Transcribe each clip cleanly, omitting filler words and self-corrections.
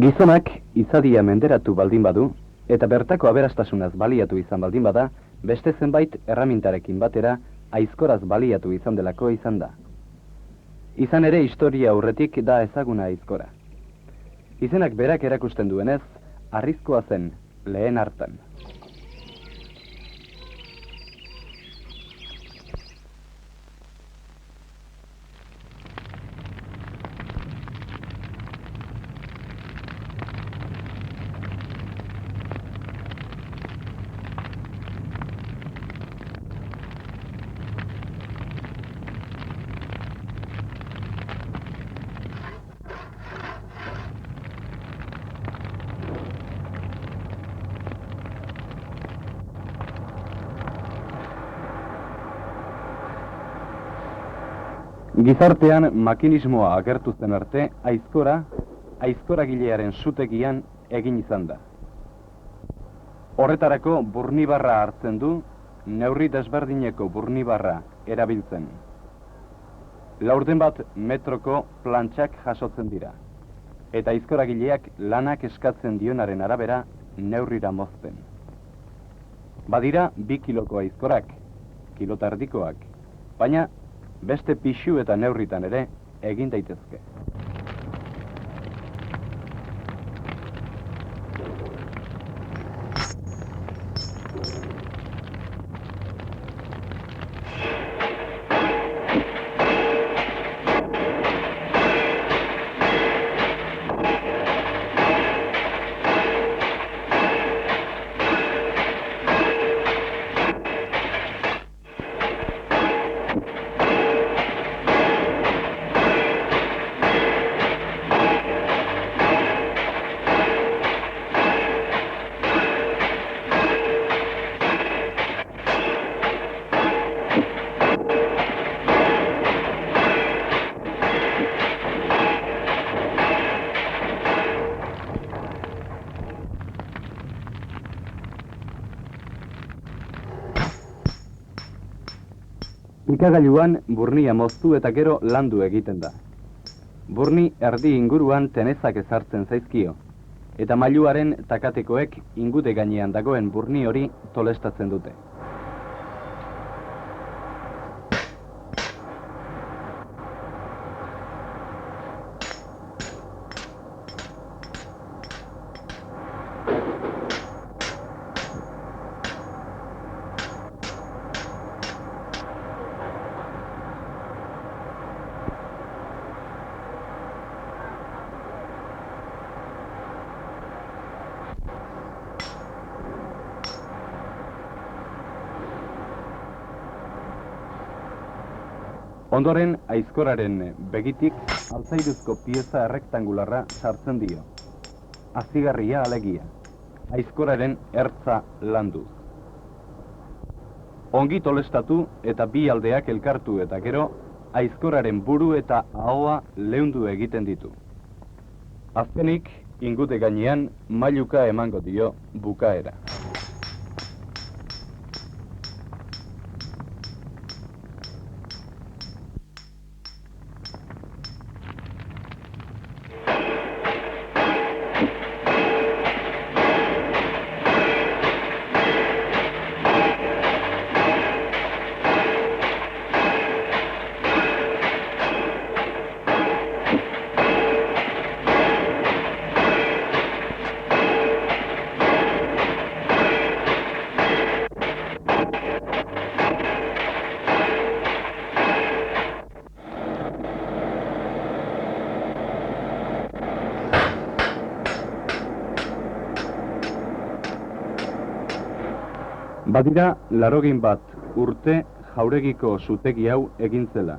Gizonak izadia menderatu baldin badu, eta bertako aberastasunaz baliatu izan baldin bada, beste zenbait erramintarekin batera aizkoraz baliatu izan delako izan da. Izan ere historia aurretik da ezaguna aizkora. Izenak berak erakusten duenez, harrizkoa zen lehen hartan. Gizartean makinismoa agertu zen arte, aizkoragilearen sutegian egin izan da. Horretarako burnibarra hartzen du, neurri desberdineko burnibarra erabiltzen. Laurden bat metroko plantxak jasotzen dira, eta aizkoragileak lanak eskatzen dionaren arabera neurrira mozten. Badira 2 kiloko aizkorak, kilota erdikoak, baina beste pixu eta neurritan ere egin daitezke. Pikagailuan burnia moztu eta gero landu egiten da. Burni erdi inguruan tenezak ezartzen zaizkio, eta mailuaren takatekoek ingude gainean dagoen burni hori tolestatzen dute. Ondoren, aizkoraren begitik altzairuzko pieza errektangularra sartzen dio. Azigarria alegia, aizkoraren ertza landuz. Ongi tolestatu eta bi aldeak elkartu eta gero, aizkoraren buru eta ahoa leundu egiten ditu. Azkenik, ingute gainean, mailuka emango dio bukaera. Badira, 81 urte Jauregiko zutegi hau egin zela.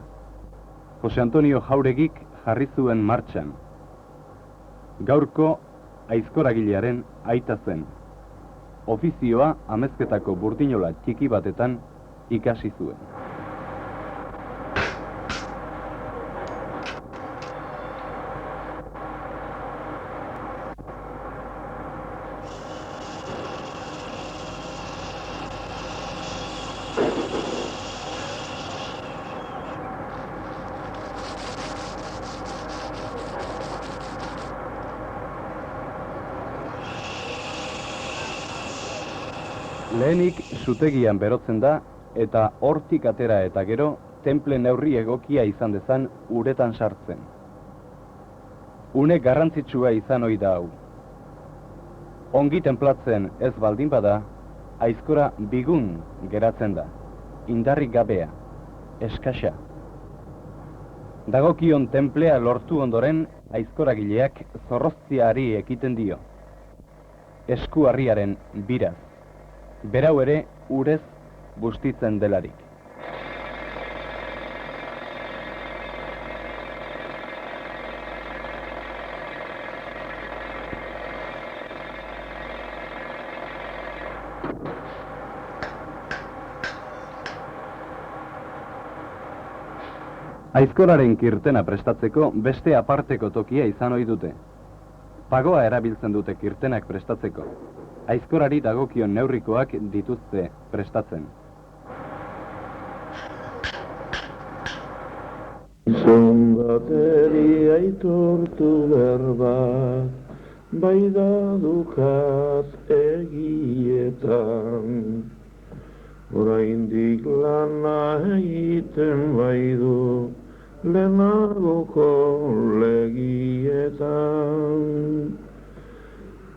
Jose Antonio Jauregik jarri zuen martxan. Gaurko aizkoragilearen aita zen. Ofizioa amezketako burdinola txiki batetan ikasi zuen. Lehenik zutegian berotzen da, eta hortik atera eta gero, tenple neurri egokia izan dezan uretan sartzen. Une garrantzitsua izan ohi da hau. Ongi tenplatzen ez baldin bada, aizkora bigun geratzen da, indarrik gabea, eskasa. Dagokion tenplea lortu ondoren, aizkoragileak zorroztiari ekiten dio. Eskuarriaren biraz, berau ere urez bustitzen delarik. Aizkoraren kirtena prestatzeko beste aparteko tokia izan ohi dute. Pagoa erabiltzen dute kirtenak prestatzeko. Aizkorari dagokion neurrikoak dituzte prestatzen. Gizon bateri aitortu berbat, bai da dukat egietan. Oraindik lana egiten bai du, lehenagoko legietan.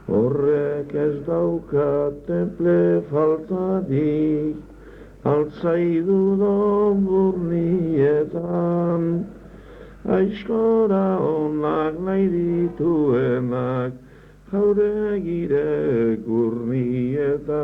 Horrek ez dauka temple faltadik, altzaidu don burnietan. Aizkora onak nahi dituenak, jauregire gurnietan.